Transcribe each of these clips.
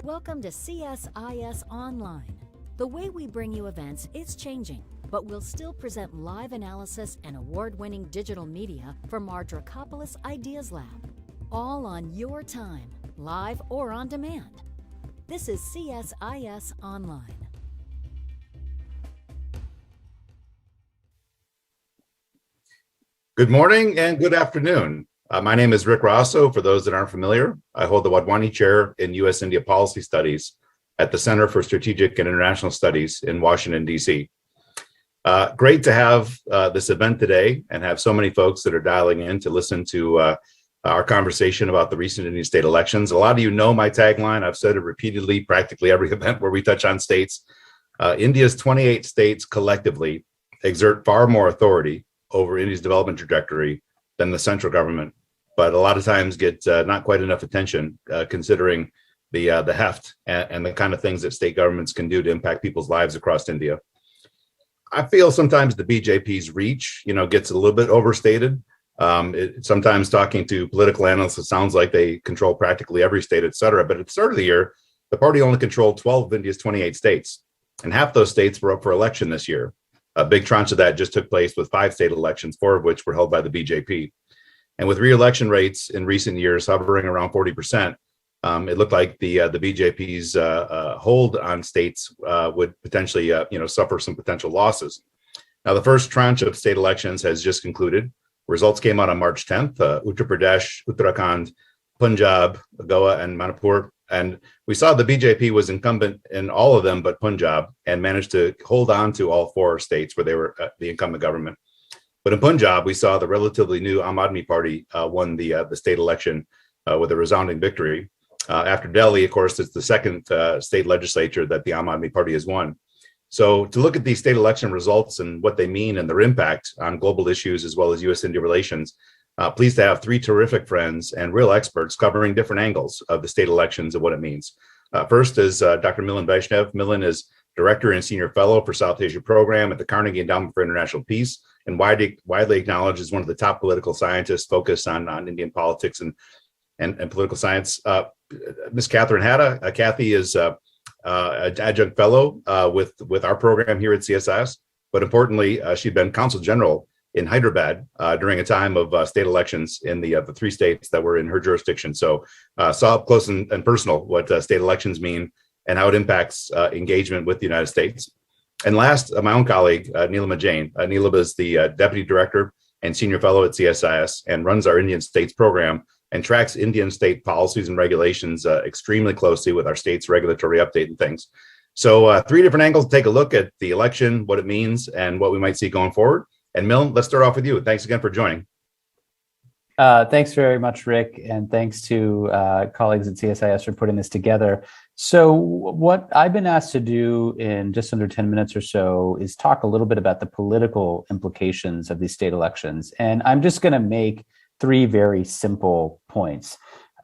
Welcome to CSIS Online. The way we bring you events is changing, but we'll still present live analysis and award-winning digital media from our Dracopolis Ideas Lab. All on your time, live or on demand. This is CSIS Online. Good morning and good afternoon. My name is Rick Rossow. For those that aren't familiar, I hold the Wadhwani Chair in U.S. India Policy Studies at the Center for Strategic and International Studies in Washington, D.C. Great to have this event today and have so many folks that are dialing in to listen to our conversation about the recent Indian state elections. A lot of you know my tagline. I've said it repeatedly, practically every event where we touch on states. India's 28 states collectively exert far more authority over India's development trajectory than the central government, but a lot of times get not quite enough attention considering the heft and the kind of things that state governments can do to impact people's lives across India. I feel sometimes the BJP's reach, gets a little bit overstated. Sometimes talking to political analysts, it sounds like they control practically every state, et cetera. But at the start of the year, the party only controlled 12 of India's 28 states, and half those states were up for election this year. A big tranche of that just took place with 5 state elections, 4 of which were held by the BJP. And with re-election rates in recent years hovering around 40%, it looked like the BJP's hold on states would potentially, suffer some potential losses. Now, the first tranche of state elections has just concluded. Results came out on March 10th. Uttar Pradesh, Uttarakhand, Punjab, Goa, and Manipur. And we saw the BJP was incumbent in all of them but Punjab and managed to hold on to all 4 states where they were the incumbent government. But in Punjab, we saw the relatively new Aam Aadmi Party won the state election with a resounding victory. After Delhi, of course, it's the second state legislature that the Aam Aadmi Party has won. So to look at these state election results and what they mean and their impact on global issues as well as U.S.-India relations, pleased to have 3 terrific friends and real experts covering different angles of the state elections and what it means. First is Dr. Milan Vaishnav. Milan is Director and Senior Fellow for South Asia Program at the Carnegie Endowment for International Peace and widely acknowledged as one of the top political scientists focused on Indian politics and political science. Ms. Katherine Hadda. Kathy is an adjunct fellow with our program here at CSIS, but importantly, she'd been Consul General in Hyderabad during a time of state elections in the 3 states that were in her jurisdiction. So saw up close and personal what state elections mean and how it impacts engagement with the United States. And last, my own colleague, Neelima Jain. Neelima is the Deputy Director and Senior Fellow at CSIS and runs our Indian States program and tracks Indian state policies and regulations extremely closely with our state's regulatory update and things. So 3 different angles to take a look at the election, what it means, and what we might see going forward. And Milan, let's start off with you. Thanks again for joining. Thanks very much, Rick, and thanks to colleagues at CSIS for putting this together. So what I've been asked to do in just under 10 minutes or so is talk a little bit about the political implications of these state elections. And I'm just going to make 3 very simple points.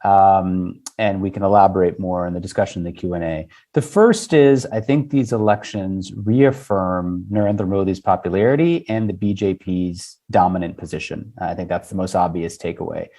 And we can elaborate more in the discussion in the Q&A. The first is, I think these elections reaffirm Narendra Modi's popularity and the BJP's dominant position. I think that's the most obvious takeaway.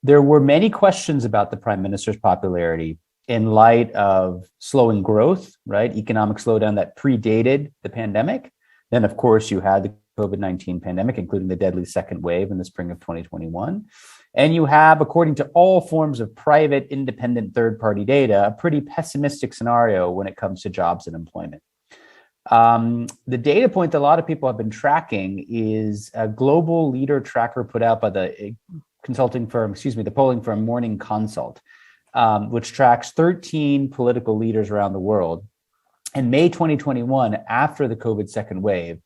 There were many questions about the prime minister's popularity in light of slowing growth, right? Economic slowdown that predated the pandemic. Then, of course, you had the COVID-19 pandemic, including the deadly second wave in the spring of 2021. And you have, according to all forms of private, independent, third-party data, a pretty pessimistic scenario when it comes to jobs and employment. The data point that a lot of people have been tracking is a global leader tracker put out by the the polling firm Morning Consult, which tracks 13 political leaders around the world. In May 2021, after the COVID second wave,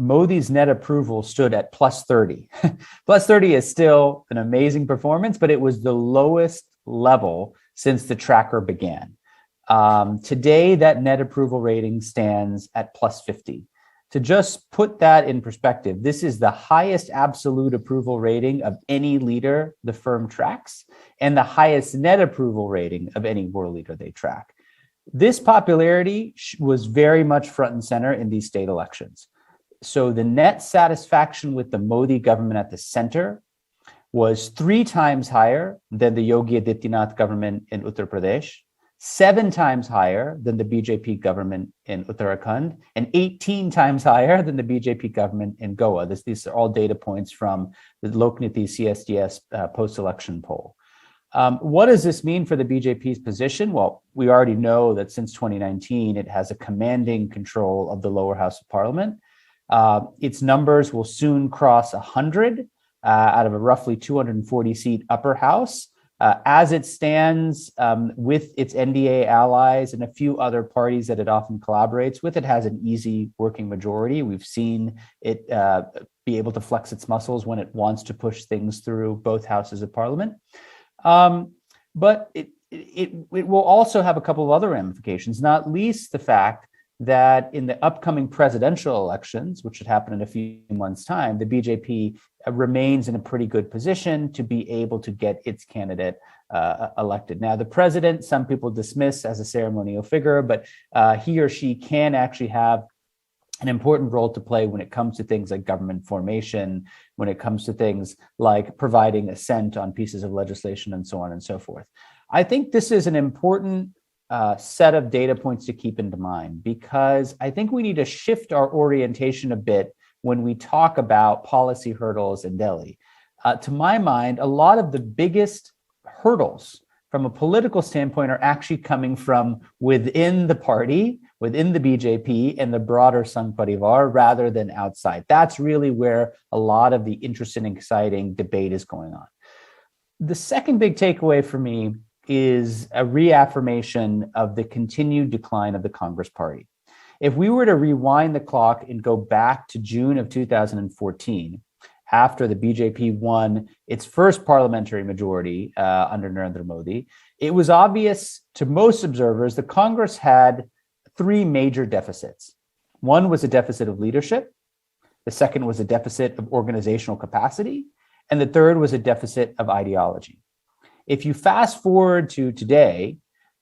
Modi's net approval stood at plus 30. Plus 30 is still an amazing performance, but it was the lowest level since the tracker began. Today, that net approval rating stands at plus 50. To just put that in perspective, this is the highest absolute approval rating of any leader the firm tracks and the highest net approval rating of any world leader they track. This popularity was very much front and center in these state elections. So the net satisfaction with the Modi government at the center was 3 times higher than the Yogi Adityanath government in Uttar Pradesh, 7 times higher than the BJP government in Uttarakhand, and 18 times higher than the BJP government in Goa. These are all data points from the Lokniti CSDS post-election poll. What does this mean for the BJP's position? Well, we already know that since 2019, it has a commanding control of the lower house of parliament. Its numbers will soon cross 100 out of a roughly 240-seat upper house. As it stands, with its NDA allies and a few other parties that it often collaborates with, it has an easy working majority. We've seen it be able to flex its muscles when it wants to push things through both houses of parliament. But it will also have a couple of other ramifications, not least the fact that in the upcoming presidential elections, which should happen in a few months' time, the BJP remains in a pretty good position to be able to get its candidate elected. Now, the president, some people dismiss as a ceremonial figure, but he or she can actually have an important role to play when it comes to things like government formation, when it comes to things like providing assent on pieces of legislation and so on and so forth. I think this is an important set of data points to keep in mind, because I think we need to shift our orientation a bit when we talk about policy hurdles in Delhi. To my mind, a lot of the biggest hurdles from a political standpoint are actually coming from within the party, within the BJP and the broader Sangh Parivar, rather than outside. That's really where a lot of the interesting and exciting debate is going on. The second big takeaway for me is a reaffirmation of the continued decline of the Congress party. If we were to rewind the clock and go back to June of 2014, after the BJP won its first parliamentary majority under Narendra Modi, it was obvious to most observers that Congress had 3 major deficits. One was a deficit of leadership, the second was a deficit of organizational capacity, and the third was a deficit of ideology. If you fast forward to today,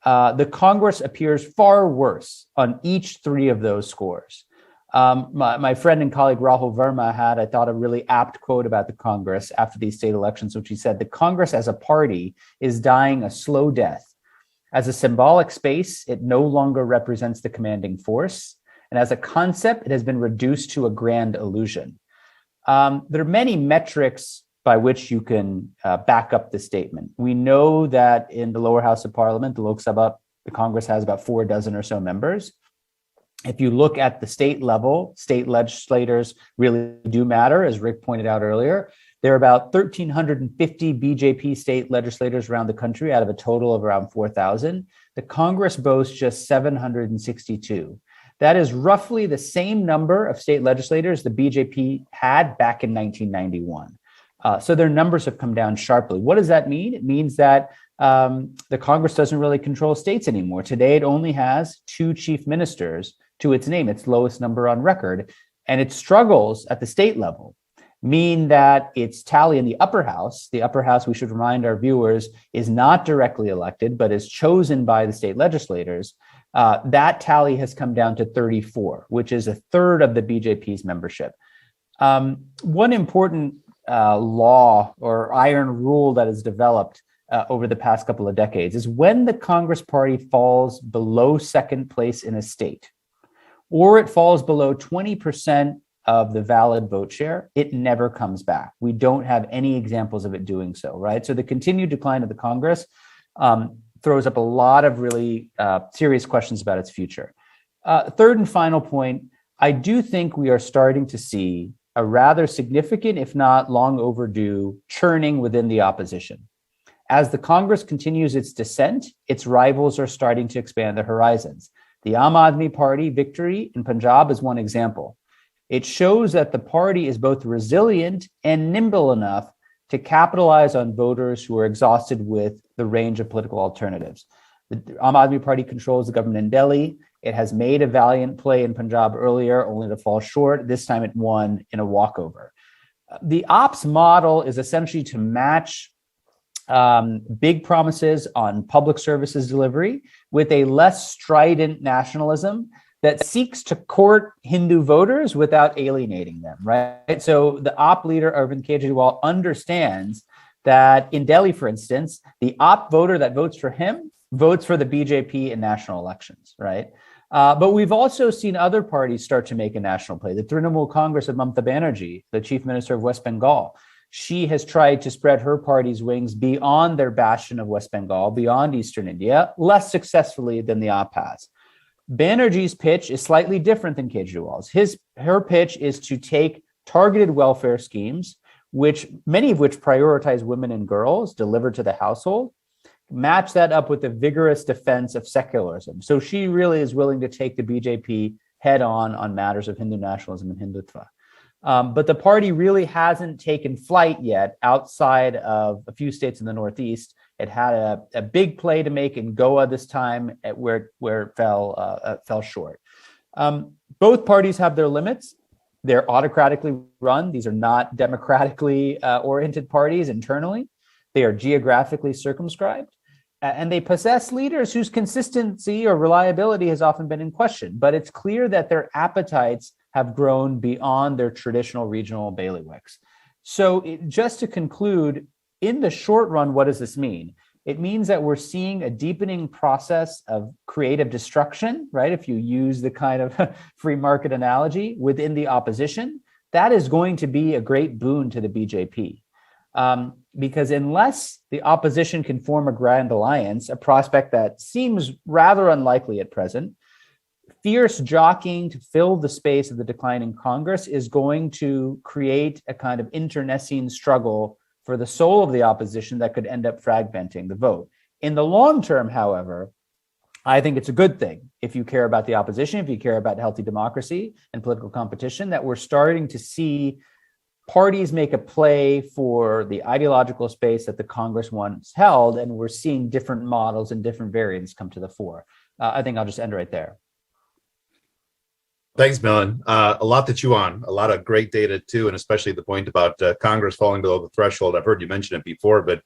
the Congress appears far worse on each 3 of those scores. My friend and colleague Rahul Verma had, I thought, a really apt quote about the Congress after these state elections, which he said, "The Congress as a party is dying a slow death. As a symbolic space, it no longer represents the commanding force. And as a concept, it has been reduced to a grand illusion." There are many metrics by which you can back up this statement. We know that in the lower house of parliament, the Lok Sabha, the Congress has about 4 dozen or so members. If you look at the state level, state legislators really do matter, as Rick pointed out earlier. There are about 1,350 BJP state legislators around the country out of a total of around 4,000. The Congress boasts just 762. That is roughly the same number of state legislators the BJP had back in 1991. So their numbers have come down sharply. What does that mean? It means that the Congress doesn't really control states anymore. Today, it only has 2 chief ministers to its name, its lowest number on record. And its struggles at the state level mean that its tally in the upper house, we should remind our viewers, is not directly elected, but is chosen by the state legislators. That tally has come down to 34, which is a third of the BJP's membership. One important law or iron rule that has developed over the past couple of decades is when the Congress party falls below second place in a state, or it falls below 20% of the valid vote share, it never comes back. We don't have any examples of it doing so, right? So the continued decline of the Congress throws up a lot of really serious questions about its future. Third and final point, I do think we are starting to see a rather significant, if not long overdue, churning within the opposition. As the Congress continues its descent, its rivals are starting to expand their horizons. The Aam Aadmi Party victory in Punjab is one example. It shows that the party is both resilient and nimble enough to capitalize on voters who are exhausted with the range of political alternatives. The Aam Aadmi Party controls the government in Delhi. It has made a valiant play in Punjab earlier, only to fall short. This time it won in a walkover. The ops model is essentially to match big promises on public services delivery with a less strident nationalism that seeks to court Hindu voters without alienating them, right? So the op leader, Arvind Kejriwal, understands that in Delhi, for instance, the op voter that votes for him votes for the BJP in national elections, right? But we've also seen other parties start to make a national play. The Trinamool Congress of Mamata Banerjee, the chief minister of West Bengal, she has tried to spread her party's wings beyond their bastion of West Bengal, beyond Eastern India, less successfully than the AAP has. Banerjee's pitch is slightly different than Kejriwal's. Her pitch is to take targeted welfare schemes, many of which prioritize women and girls delivered to the household, match that up with a vigorous defense of secularism. So she really is willing to take the BJP head on matters of Hindu nationalism and Hindutva. But the party really hasn't taken flight yet outside of a few states in the Northeast. It had a big play to make in Goa this time, where it fell short. Both parties have their limits. They're autocratically run. These are not democratically oriented parties internally. They are geographically circumscribed. And they possess leaders whose consistency or reliability has often been in question. But it's clear that their appetites have grown beyond their traditional regional bailiwicks. So just to conclude, in the short run, what does this mean? It means that we're seeing a deepening process of creative destruction, right? If you use the kind of free market analogy within the opposition, that is going to be a great boon to the BJP. Because unless the opposition can form a grand alliance, a prospect that seems rather unlikely at present, fierce jockeying to fill the space of the declining Congress is going to create a kind of internecine struggle for the soul of the opposition that could end up fragmenting the vote. In the long term, however, I think it's a good thing, if you care about the opposition, if you care about healthy democracy and political competition, that we're starting to see parties make a play for the ideological space that the Congress once held, and we're seeing different models and different variants come to the fore. I think I'll just end right there. Thanks, Milan. A lot to chew on, a lot of great data too, and especially the point about Congress falling below the threshold. I've heard you mention it before, but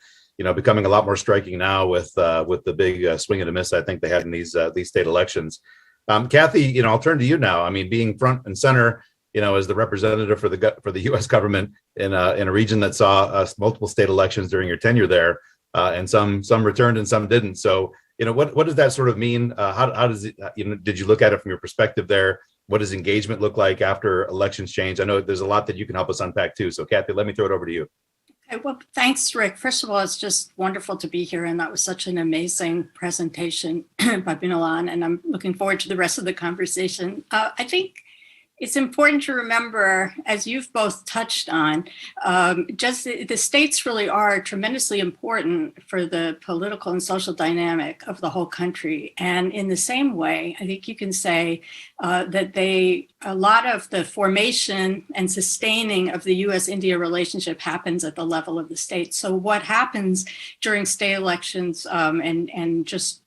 becoming a lot more striking now with the big swing and a miss I think they had in these state elections. Kathy, I'll turn to you now. I mean, being front and center, as the representative for the U.S. government in a region that saw multiple state elections during your tenure there, and some returned and some didn't. So, what does that sort of mean? How does it? Did you look at it from your perspective there? What does engagement look like after elections change? I know there's a lot that you can help us unpack too. So Kathy, let me throw it over to you. Okay, well, thanks, Rick. First of all, it's just wonderful to be here. And that was such an amazing presentation by Milan. And I'm looking forward to the rest of the conversation. I think it's important to remember, as you've both touched on, just the states really are tremendously important for the political and social dynamic of the whole country. And in the same way, I think you can say that a lot of the formation and sustaining of the U.S. India relationship happens at the level of the states. So what happens during state elections and just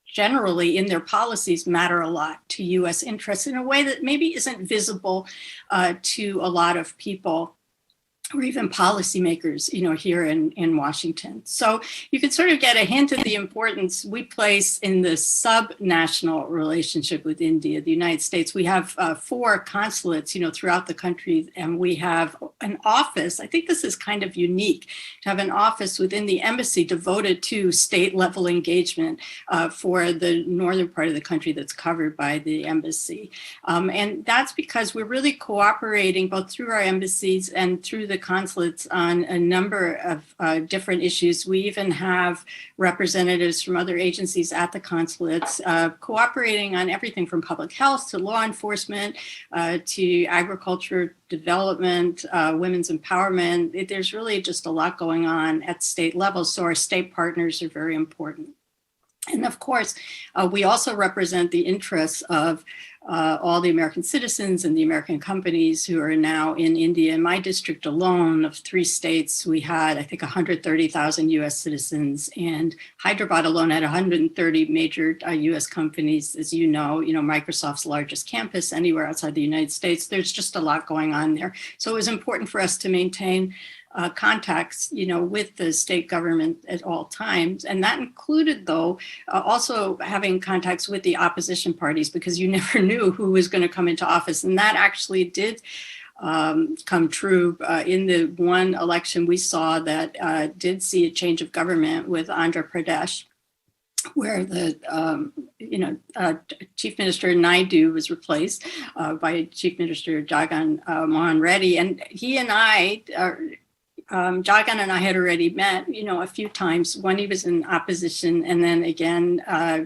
generally in their policies matter a lot to U.S. interests in a way that maybe isn't visible to a lot of people or even policymakers, here in Washington. So you can sort of get a hint of the importance we place in the sub-national relationship with India, the United States. We have 4 consulates, throughout the country, and we have an office. I think this is kind of unique to have an office within the embassy devoted to state-level engagement for the northern part of the country that's covered by the embassy. And that's because we're really cooperating both through our embassies and through the consulates on a number of different issues. We even have representatives from other agencies at the consulates cooperating on everything from public health to law enforcement to agriculture development, women's empowerment. There's really just a lot going on at state level. So our state partners are very important. And of course, we also represent the interests of all the American citizens and the American companies who are now in India. In my district alone of 3 states, we had, I think, 130,000 U.S. citizens, and Hyderabad alone had 130 major U.S. companies. As you know, Microsoft's largest campus anywhere outside the United States. There's just a lot going on there. So it was important for us to maintain contacts, with the state government at all times. And that included, though, also having contacts with the opposition parties, because you never knew who was going to come into office. And that actually did come true in the one election we saw that did see a change of government with Andhra Pradesh. where the Chief Minister Naidu was replaced by Chief Minister Jagan Mohan Reddy, and he and I. Jagan and I had already met, a few times when he was in opposition, and then again,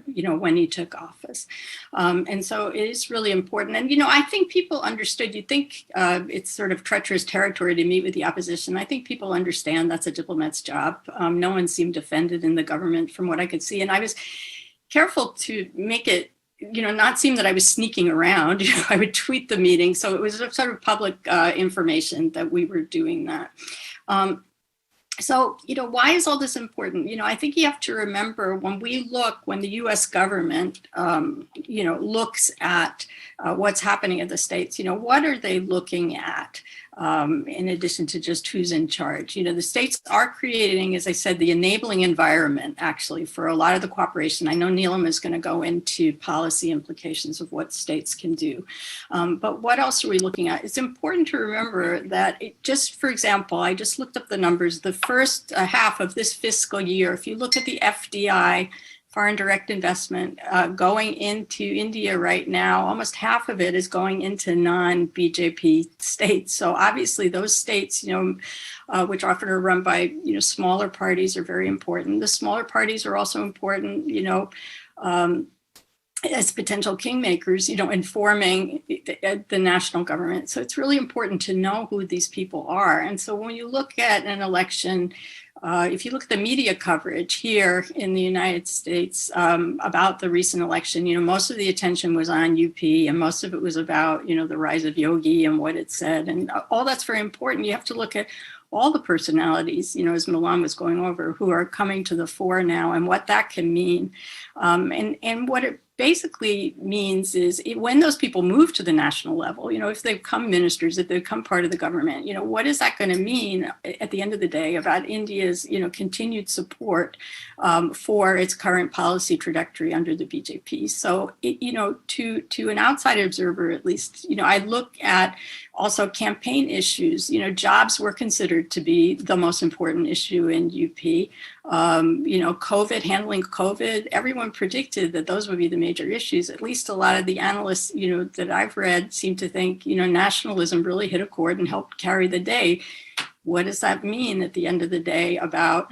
when he took office. And so it is really important. And, I think people understood, you think it's sort of treacherous territory to meet with the opposition. I think people understand that's a diplomat's job. No one seemed offended in the government from what I could see. And I was careful to make it not seem that I was sneaking around. I would tweet the meeting. So it was sort of public information that we were doing that. So, why is all this important? I think you have to remember when the U.S. government, looks at what's happening at the states, what are they looking at in addition to just who's in charge? The states are creating, as I said, the enabling environment actually for a lot of the cooperation. I know Neelima is going to go into policy implications of what states can do. But what else are we looking at? It's important to remember that for example, I just looked up the numbers. The first half of this fiscal year, if you look at the FDI, foreign direct investment going into India right now, almost half of it is going into non-BJP states. So obviously those states, which often are run by, smaller parties are very important. The smaller parties are also important, as potential kingmakers, informing the national government. So it's really important to know who these people are. And so when you look at an election, if you look at the media coverage here in the United States about the recent election, most of the attention was on UP, and most of it was about, the rise of Yogi and what it said. And all that's very important. You have to look at all the personalities, as Milan was going over, who are coming to the fore now and what that can mean. And what it basically means is when those people move to the national level, if they become ministers, if they become part of the government, what is that going to mean at the end of the day about India's, continued support for its current policy trajectory under the BJP? So, to an outside observer, at least, I look at also campaign issues. Jobs were considered to be the most important issue in UP. COVID, handling COVID, everyone predicted that those would be the major issues. At least a lot of the analysts, that I've read seem to think, nationalism really hit a chord and helped carry the day. What does that mean at the end of the day about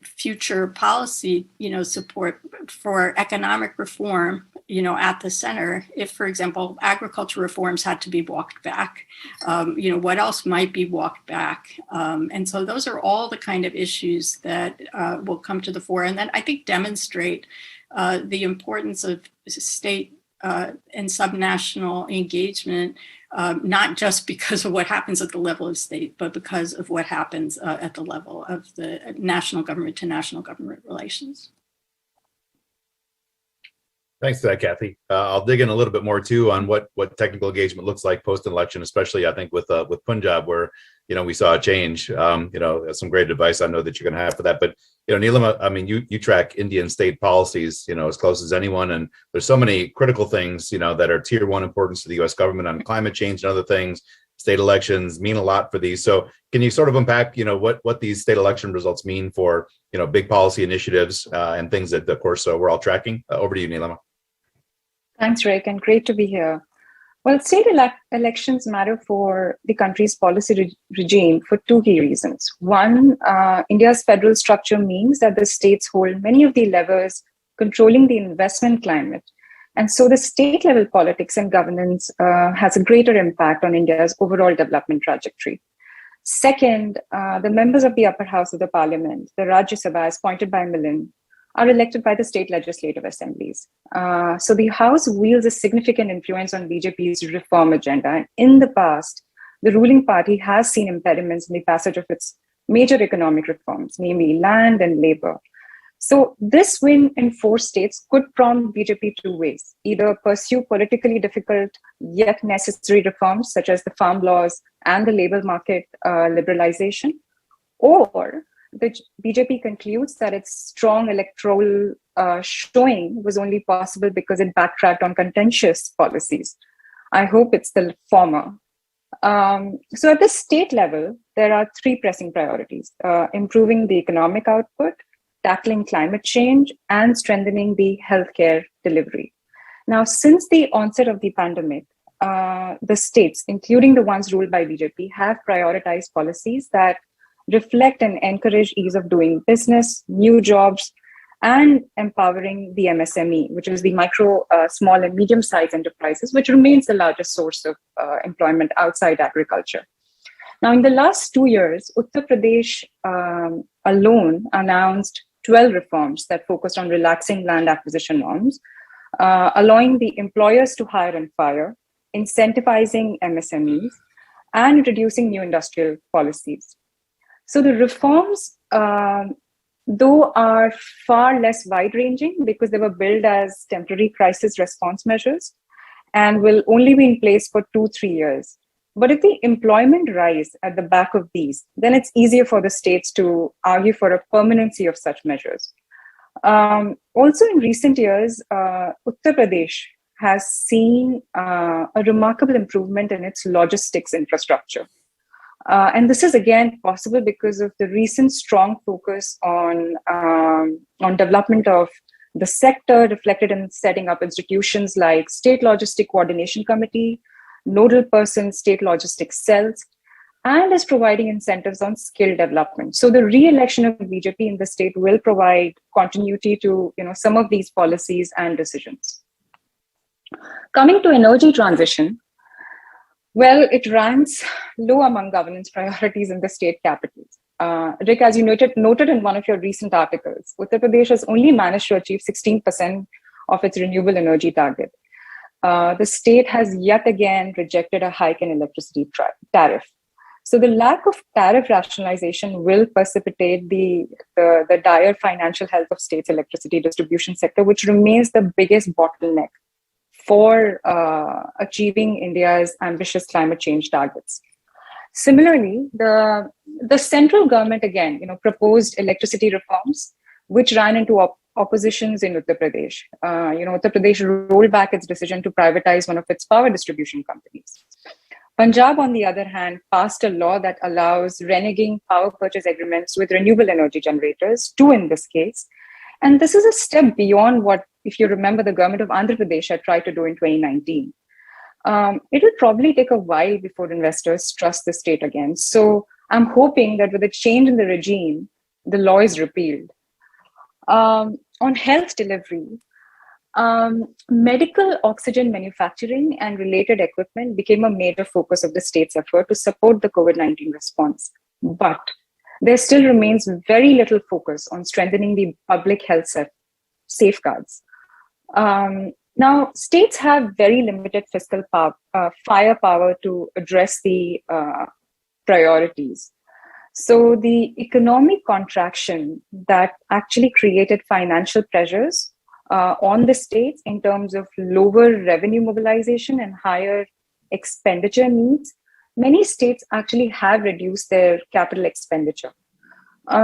future policy, support for economic reform, at the center? If, for example, agriculture reforms had to be walked back, what else might be walked back? And so those are all the kind of issues that will come to the fore, and then I think demonstrate the importance of state and subnational engagement, not just because of what happens at the level of state, but because of what happens at the level of the national government to national government relations. Thanks for that, Kathy. I'll dig in a little bit more too on what technical engagement looks like post-election, especially I think with Punjab, where we saw a change. Some great advice I know that you're going to have for that. But Neelima, I mean, you track Indian state policies, as close as anyone, and there's so many critical things, that are tier one importance to the U.S. government on climate change and other things. State elections mean a lot for these. So can you sort of unpack, what these state election results mean for, big policy initiatives and things that, of course, we're all tracking? Over to you, Neelima. Thanks, Rick, and great to be here. Well, state elections matter for the country's policy regime for two key reasons. One, India's federal structure means that the states hold many of the levers controlling the investment climate. And so the state level politics and governance has a greater impact on India's overall development trajectory. Second, the members of the upper house of the parliament, the Rajya Sabha, as pointed by Milan, are elected by the state legislative assemblies. So the House wields a significant influence on BJP's reform agenda. And in the past, the ruling party has seen impediments in the passage of its major economic reforms, namely land and labor. So this win in 4 states could prompt BJP two ways: either pursue politically difficult yet necessary reforms, such as the farm laws and the labor market liberalization, or the BJP concludes that its strong electoral showing was only possible because it backtracked on contentious policies. I hope it's the former. So at the state level, there are 3 pressing priorities: improving the economic output, tackling climate change, and strengthening the healthcare delivery. Now, since the onset of the pandemic, the states, including the ones ruled by BJP, have prioritized policies that reflect and encourage ease of doing business, new jobs, and empowering the MSME, which is the micro, small, and medium-sized enterprises, which remains the largest source of employment outside agriculture. Now, in the last 2 years, Uttar Pradesh alone announced 12 reforms that focused on relaxing land acquisition norms, allowing the employers to hire and fire, incentivizing MSMEs, and reducing new industrial policies. So the reforms, though, are far less wide-ranging because they were billed as temporary crisis response measures and will only be in place for 2-3 years. But if the employment rise at the back of these, then it's easier for the states to argue for a permanency of such measures. Also, in recent years, Uttar Pradesh has seen a remarkable improvement in its logistics infrastructure. And this is again possible because of the recent strong focus on development of the sector, reflected in setting up institutions like State Logistic Coordination Committee, nodal persons, state logistics cells, and is providing incentives on skill development. So the re-election of BJP in the state will provide continuity to some of these policies and decisions. Coming to energy transition, well, it ranks low among governance priorities in the state capitals. Rick, as you noted in one of your recent articles, Uttar Pradesh has only managed to achieve 16% of its renewable energy target. The state has yet again rejected a hike in electricity tariff. So the lack of tariff rationalization will precipitate the dire financial health of state's electricity distribution sector, which remains the biggest bottleneck for achieving India's ambitious climate change targets. Similarly, the central government again, proposed electricity reforms, which ran into oppositions in Uttar Pradesh. Uttar Pradesh rolled back its decision to privatize one of its power distribution companies. Punjab, on the other hand, passed a law that allows reneging power purchase agreements with renewable energy generators, two in this case. And this is a step beyond what, if you remember, the government of Andhra Pradesh had tried to do in 2019. It will probably take a while before investors trust the state again. So I'm hoping that with a change in the regime, the law is repealed. On health delivery, medical oxygen manufacturing and related equipment became a major focus of the state's effort to support the COVID-19 response. But there still remains very little focus on strengthening the public health safeguards. Now, states have very limited fiscal firepower to address the priorities. So the economic contraction that actually created financial pressures on the states in terms of lower revenue mobilization and higher expenditure needs, many states actually have reduced their capital expenditure.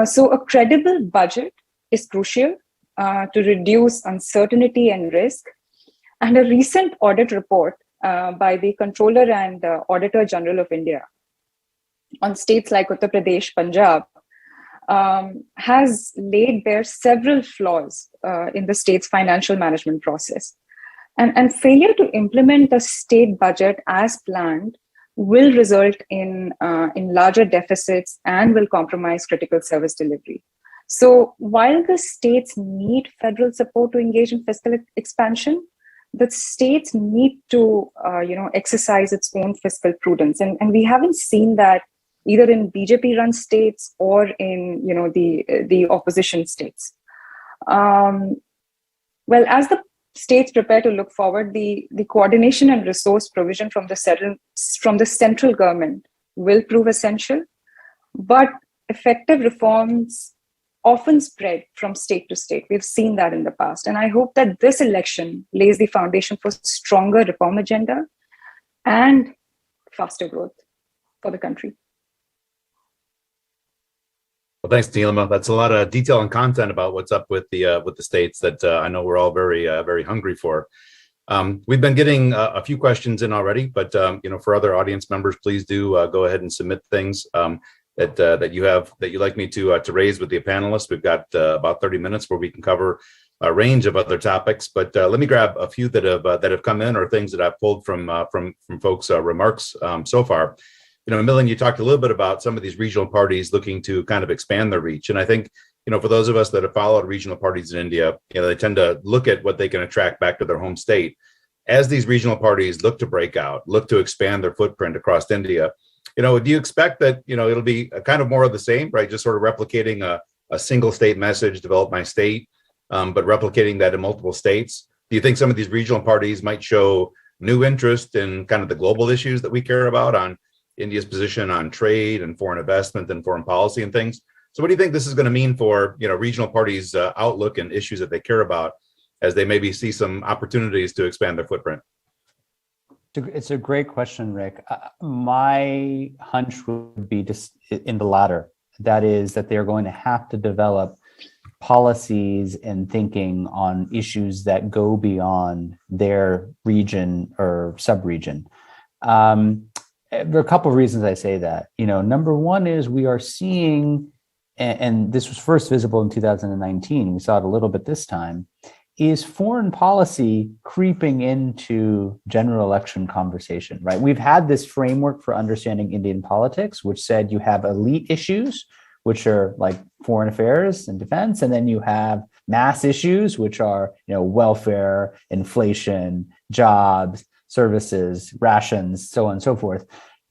So a credible budget is crucial to reduce uncertainty and risk. And a recent audit report by the Controller and Auditor General of India on states like Uttar Pradesh, Punjab, has laid bare several flaws in the state's financial management process. And failure to implement the state budget as planned will result in larger deficits and will compromise critical service delivery. So while the states need federal support to engage in fiscal expansion, the states need to exercise its own fiscal prudence. And we haven't seen that either in BJP-run states or in the opposition states. Well, as the states prepare to look forward, the coordination and resource provision from the central government will prove essential, but effective reforms often spread from state to state. We've seen that in the past. And I hope that this election lays the foundation for stronger reform agenda and faster growth for the country. Well, thanks, Neelima. That's a lot of detail and content about what's up with the states that I know we're all very hungry for. We've been getting a few questions in already, but for other audience members, please do go ahead and submit things. that you'd like me to raise with the panelists. We've got about 30 minutes where we can cover a range of other topics, but let me grab a few that have come in, or things that I've pulled from folks' remarks so far. Milan, you talked a little bit about some of these regional parties looking to kind of expand their reach, and I think for those of us that have followed regional parties in India, they tend to look at what they can attract back to their home state. As these regional parties look to break out, look to expand their footprint across India, do you expect that it'll be a kind of more of the same, right? Just sort of replicating a single state message developed by state, but replicating that in multiple states? Do you think some of these regional parties might show new interest in kind of the global issues that we care about, on India's position on trade and foreign investment and foreign policy and things? So what do you think this is going to mean for regional parties' outlook and issues that they care about, as they maybe see some opportunities to expand their footprint? It's a great question, Rick. My hunch would be just in the latter. That is, that they're going to have to develop policies and thinking on issues that go beyond their region or sub-region. There are a couple of reasons I say that. Number one is we are seeing, and this was first visible in 2019, we saw it a little bit this time, is foreign policy creeping into general election conversation, right? We've had this framework for understanding Indian politics, which said you have elite issues, which are like foreign affairs and defense, and then you have mass issues, which are, welfare, inflation, jobs, services, rations, so on and so forth.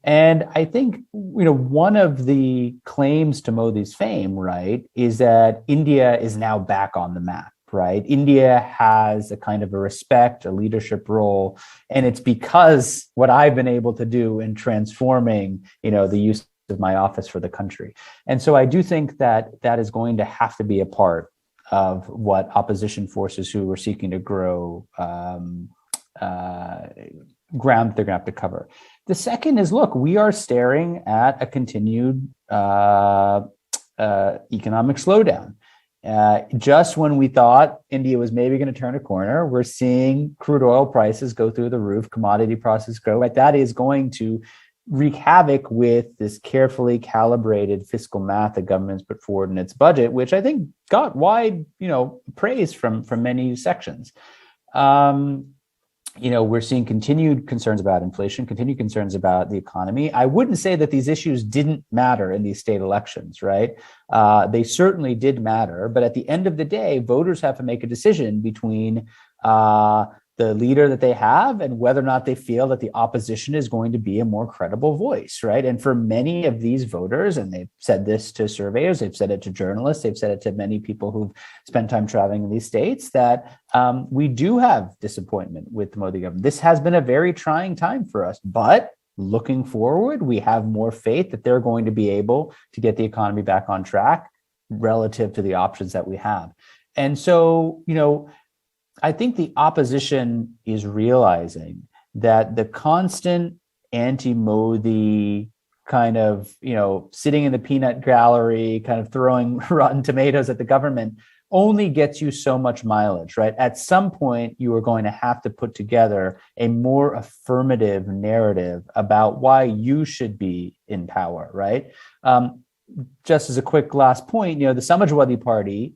And I think, one of the claims to Modi's fame, right, is that India is now back on the map. Right? India has a kind of a respect, a leadership role, and it's because what I've been able to do in transforming, the use of my office for the country. And so I do think that that is going to have to be a part of what opposition forces who are seeking to grow ground they're going to have to cover. The second is, look, we are staring at a continued economic slowdown. Just when we thought India was maybe going to turn a corner, we're seeing crude oil prices go through the roof, commodity prices grow. Right? That is going to wreak havoc with this carefully calibrated fiscal math the government's put forward in its budget, which I think got wide, praise from many sections. We're seeing continued concerns about inflation, continued concerns about the economy. I wouldn't say that these issues didn't matter in these state elections, right? They certainly did matter. But at the end of the day, voters have to make a decision between the leader that they have and whether or not they feel that the opposition is going to be a more credible voice, right? And for many of these voters, and they've said this to surveyors, they've said it to journalists, they've said it to many people who've spent time traveling in these states, that we do have disappointment with the Modi government. This has been a very trying time for us, but looking forward, we have more faith that they're going to be able to get the economy back on track relative to the options that we have. And so, I think the opposition is realizing that the constant anti-Modi kind of, sitting in the peanut gallery, kind of throwing rotten tomatoes at the government only gets you so much mileage, right? At some point, you are going to have to put together a more affirmative narrative about why you should be in power, right? Just as a quick last point, the Samajwadi Party,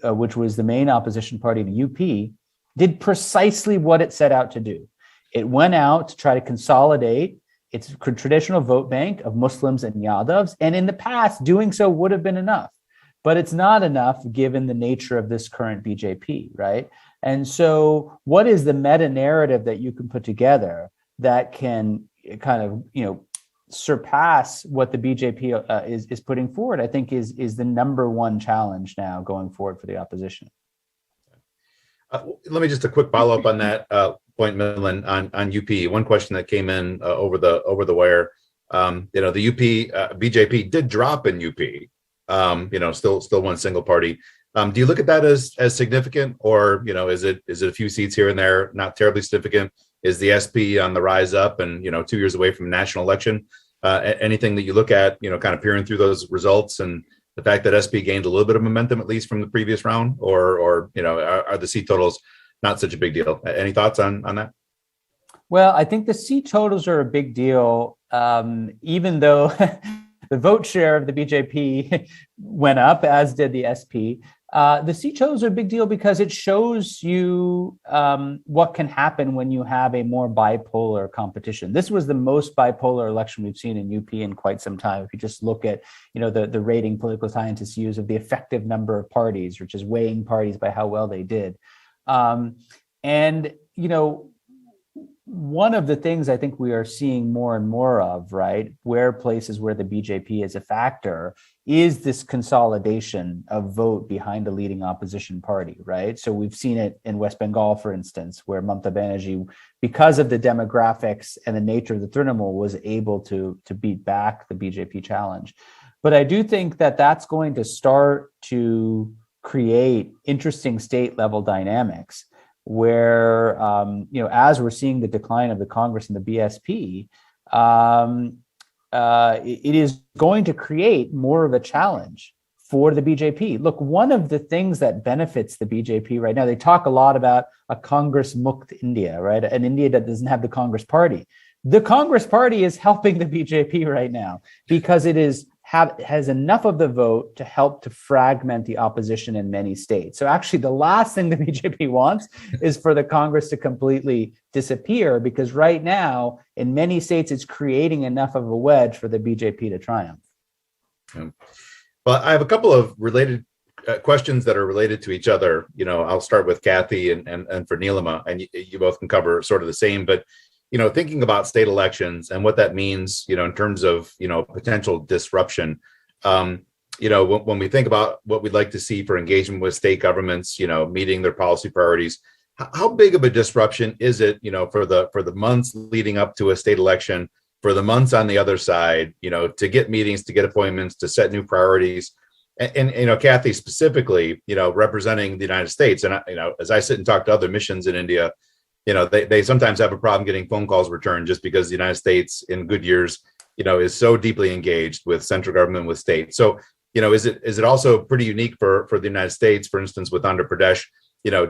which was the main opposition party in the UP, did precisely what it set out to do. It went out to try to consolidate its traditional vote bank of Muslims and Yadavs, and in the past, doing so would have been enough. But it's not enough given the nature of this current BJP, right? And so what is the meta narrative that you can put together that can kind of, surpass what the BJP is putting forward, I think is the number one challenge now going forward for the opposition. Let me just a quick follow-up on that point, Milan, on UP. One question that came in over the wire. The UP BJP did drop in UP. Still one single party. Do you look at that as significant, or is it a few seats here and there, not terribly significant? Is the SP on the rise up, and 2 years away from a national election? Anything that you look at, kind of peering through those results and the fact that SP gained a little bit of momentum, at least from the previous round, or are the seat totals not such a big deal? Any thoughts on that? Well, I think the seat totals are a big deal, even though The vote share of the BJP went up, as did the SP. The seat totals are a big deal because it shows you what can happen when you have a more bipolar competition. This was the most bipolar election we've seen in UP in quite some time. If you just look at, the rating political scientists use of the effective number of parties, which is weighing parties by how well they did. One of the things I think we are seeing more and more of, right, places where the BJP is a factor, is this consolidation of vote behind a leading opposition party, right? So we've seen it in West Bengal, for instance, where Mamata Banerjee, because of the demographics and the nature of the Trinamool, was able to beat back the BJP challenge. But I do think that that's going to start to create interesting state level dynamics where, as we're seeing the decline of the Congress and the BSP, it is going to create more of a challenge for the BJP. Look, one of the things that benefits the BJP right now, they talk a lot about a Congress Mukt India, right? An India that doesn't have the Congress Party. The Congress Party is helping the BJP right now because it has enough of the vote to help to fragment the opposition in many states. So actually the last thing the BJP wants is for the Congress to completely disappear, because right now in many states it's creating enough of a wedge for the BJP to triumph. Well, I have a couple of related questions that are related to each other. I'll start with Kathy and for Neelima, and you both can cover sort of the same, but thinking about state elections and what that means, in terms of, potential disruption, when we think about what we'd like to see for engagement with state governments, meeting their policy priorities, how big of a disruption is it, for the months leading up to a state election, for the months on the other side, to get meetings, to get appointments, to set new priorities, and Kathy specifically, representing the United States, and as I sit and talk to other missions in India, they sometimes have a problem getting phone calls returned just because the United States in good years, is so deeply engaged with central government, with state. So, is it also pretty unique for the United States, for instance, with Uttar Pradesh?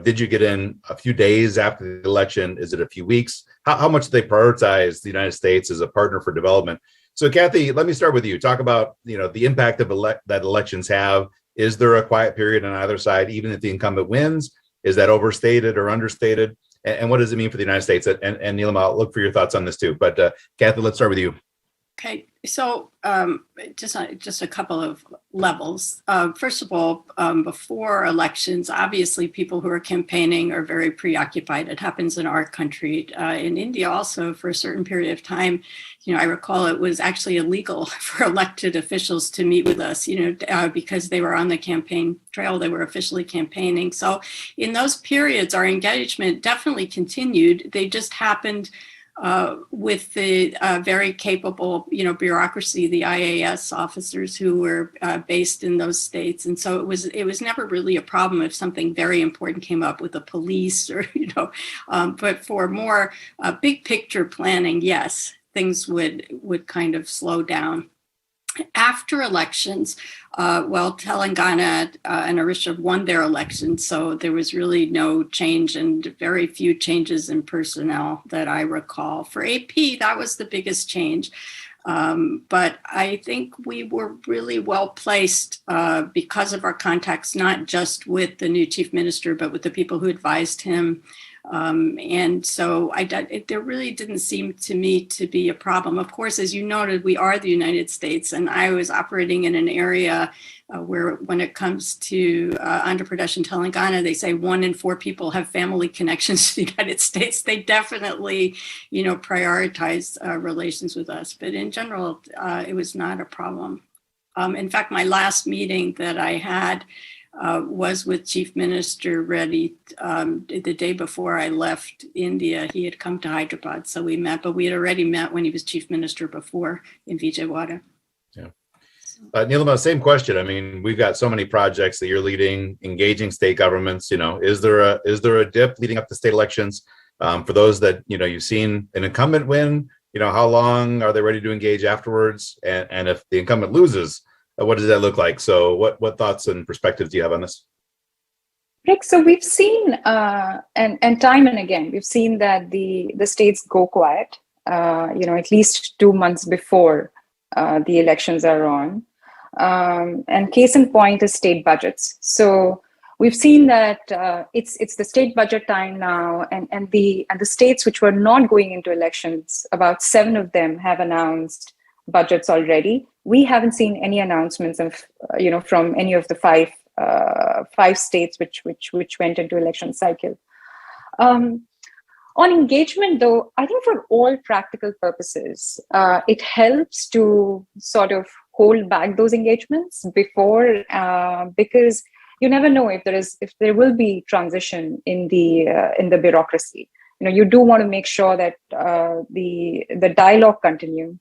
Did you get in a few days after the election? Is it a few weeks? How much do they prioritize the United States as a partner for development? So, Kathy, let me start with you. Talk about, the impact of that elections have. Is there a quiet period on either side, even if the incumbent wins? Is that overstated or understated? And what does it mean for the United States? And Neelima, I'll look for your thoughts on this too. But Kathy, let's start with you. Okay, so just a couple of levels. First of all, before elections, obviously people who are campaigning are very preoccupied. It happens in our country. In India also, for a certain period of time, I recall it was actually illegal for elected officials to meet with us, because they were on the campaign trail, they were officially campaigning. So in those periods, our engagement definitely continued. They just happened with the very capable, bureaucracy, the IAS officers who were based in those states, and so it was never really a problem if something very important came up with the police or but for more big picture planning, yes, things would kind of slow down. After elections, Telangana and Orissa won their elections, so there was really no change and very few changes in personnel that I recall. For AP, that was the biggest change. But I think we were really well placed because of our contacts, not just with the new chief minister, but with the people who advised him. And so there really didn't seem to me to be a problem. Of course, as you noted, we are the United States, and I was operating in an area where when it comes to Andhra Pradesh and Telangana, they say 1 in 4 people have family connections to the United States. They definitely, prioritize relations with us. But in general, it was not a problem. In fact, my last meeting that I had was with Chief Minister Reddy the day before I left India. He had come to Hyderabad, so we met, but we had already met when he was Chief Minister before in Vijayawada. Yeah. Neelima, same question. I mean, we've got so many projects that you're leading, engaging state governments. Is there a dip leading up to state elections? For those that, you've seen an incumbent win, how long are they ready to engage afterwards? And if the incumbent loses, what does that look like? So what thoughts and perspectives do you have on this? Rick, so we've seen, and time and again, we've seen that the states go quiet, at least 2 months before the elections are on. And case in point is state budgets. So we've seen that it's the state budget time now, and the states which were not going into elections, about 7 of them have announced budgets already. We haven't seen any announcements of from any of the five states which went into election cycle. On engagement, though, I think for all practical purposes, it helps to sort of hold back those engagements before, because you never know if there will be transition in the bureaucracy. You do want to make sure that the dialogue continue,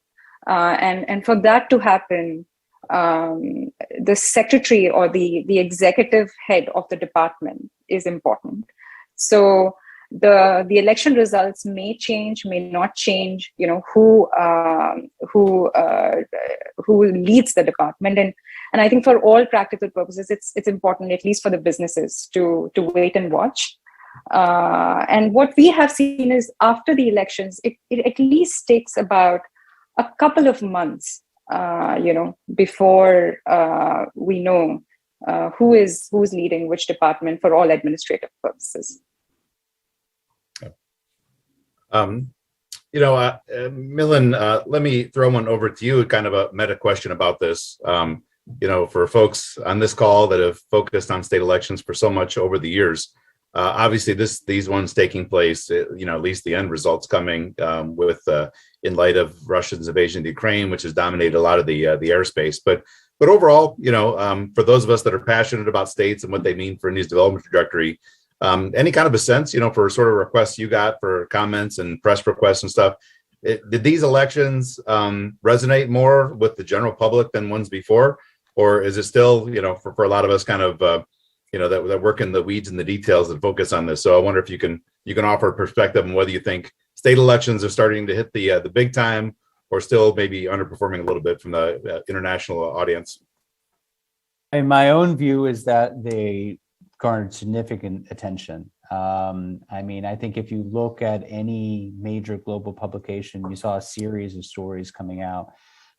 and for that to happen, the secretary or the executive head of the department is important. So the election results may change, may not change. Who leads the department, and I think for all practical purposes, it's important, at least for the businesses, to wait and watch. And what we have seen is after the elections, it at least takes about a couple of months, before we know who's leading which department for all administrative purposes. Milan, let me throw one over to you, kind of a meta question about this. For folks on this call that have focused on state elections for so much over the years, obviously these ones taking place, at least the end results coming in light of Russia's invasion of Ukraine, which has dominated a lot of the airspace. But overall, for those of us that are passionate about states and what they mean for India's development trajectory, any kind of a sense, for sort of requests you got for comments and press requests and stuff, did these elections resonate more with the general public than ones before? Or is it still, for a lot of us kind of, that work in the weeds and the details and focus on this? So I wonder if you can offer a perspective on whether you think state elections are starting to hit the big time, or still maybe underperforming a little bit from the international audience. And my own view is that they garnered significant attention. I think if you look at any major global publication, you saw a series of stories coming out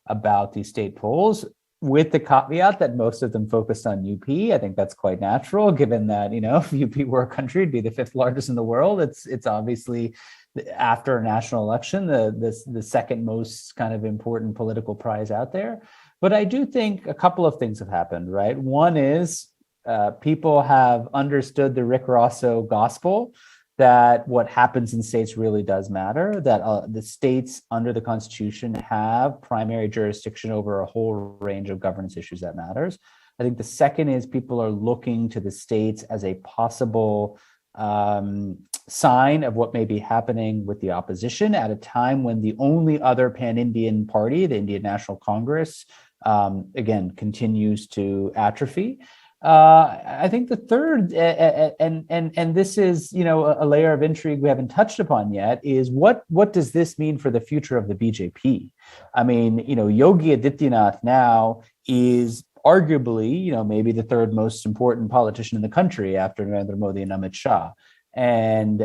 about these state polls, with the caveat that most of them focused on UP. I think that's quite natural, given that, if UP were a country, it'd be the 5th largest in the world. It's obviously, after a national election, the second most kind of important political prize out there. But I do think a couple of things have happened, right? One is people have understood the Rick Rossow gospel, that what happens in states really does matter, that the states under the Constitution have primary jurisdiction over a whole range of governance issues that matters. I think the second is people are looking to the states as a possible sign of what may be happening with the opposition at a time when the only other pan-Indian party, the Indian National Congress, again, continues to atrophy. I think the third, and this is, a layer of intrigue we haven't touched upon yet, is what does this mean for the future of the BJP? Yogi Adityanath now is arguably, maybe the third most important politician in the country after Narendra Modi and Amit Shah. And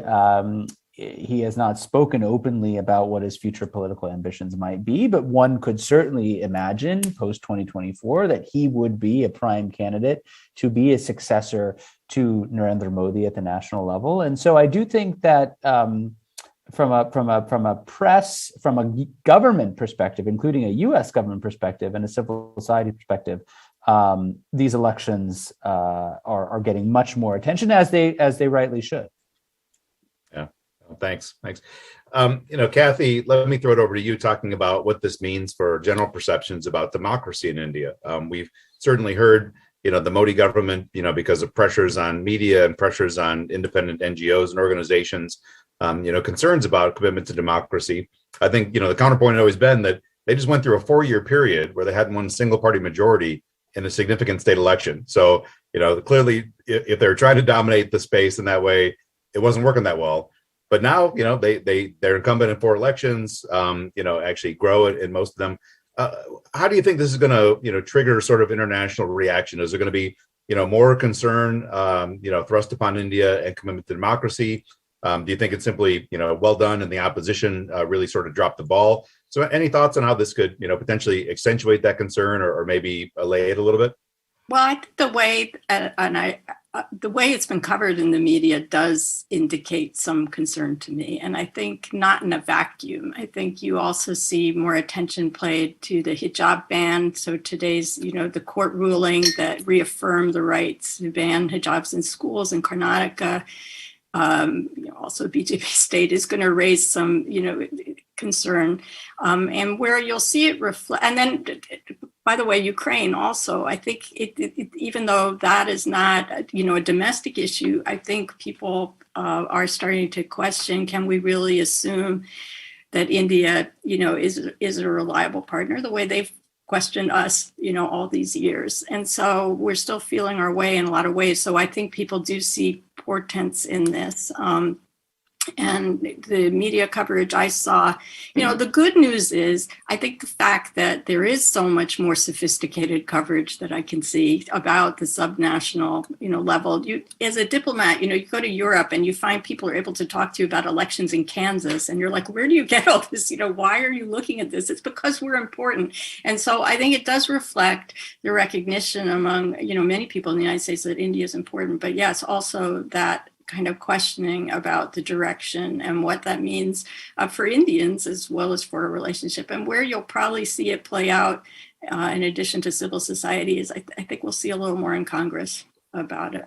he has not spoken openly about what his future political ambitions might be, but one could certainly imagine post-2024 that he would be a prime candidate to be a successor to Narendra Modi at the national level. And so I do think that from a government perspective, including a U.S. government perspective and a civil society perspective, these elections are getting much more attention, as they rightly should. Thanks. Kathy, let me throw it over to you, talking about what this means for general perceptions about democracy in India. We've certainly heard, the Modi government, because of pressures on media and pressures on independent NGOs and organizations, concerns about commitment to democracy. I think, the counterpoint had always been that they just went through a 4-year period where they hadn't won a single party majority in a significant state election. So, clearly, if they're trying to dominate the space in that way, it wasn't working that well. But now, they're incumbent in 4 elections, actually grow it in most of them. How do you think this is going to, trigger sort of international reaction? Is there going to be, more concern, thrust upon India and commitment to democracy? Do you think it's simply, well done and the opposition really sort of dropped the ball? So any thoughts on how this could, potentially accentuate that concern or maybe allay it a little bit? Well, I think the way it's been covered in the media does indicate some concern to me. And I think not in a vacuum. I think you also see more attention played to the hijab ban. So today's, the court ruling that reaffirmed the rights to ban hijabs in schools in Karnataka. Also BJP state is going to raise some, concern. And where you'll see it reflect, and then, by the way, Ukraine also, I think even though that is not, a domestic issue, I think people are starting to question, can we really assume that India, is a reliable partner the way they've questioned us, all these years. And so we're still feeling our way in a lot of ways. So I think people do see portents in this. And the media coverage I saw, the good news is, I think the fact that there is so much more sophisticated coverage that I can see about the subnational, level. You, as a diplomat, you go to Europe and you find people are able to talk to you about elections in Kansas, and you're like, where do you get all this? Why are you looking at this? It's because we're important. And so I think it does reflect the recognition among, many people in the United States that India is important. But yes, also that kind of questioning about the direction and what that means for Indians as well as for a relationship. And where you'll probably see it play out, in addition to civil society, is I think we'll see a little more in Congress about it.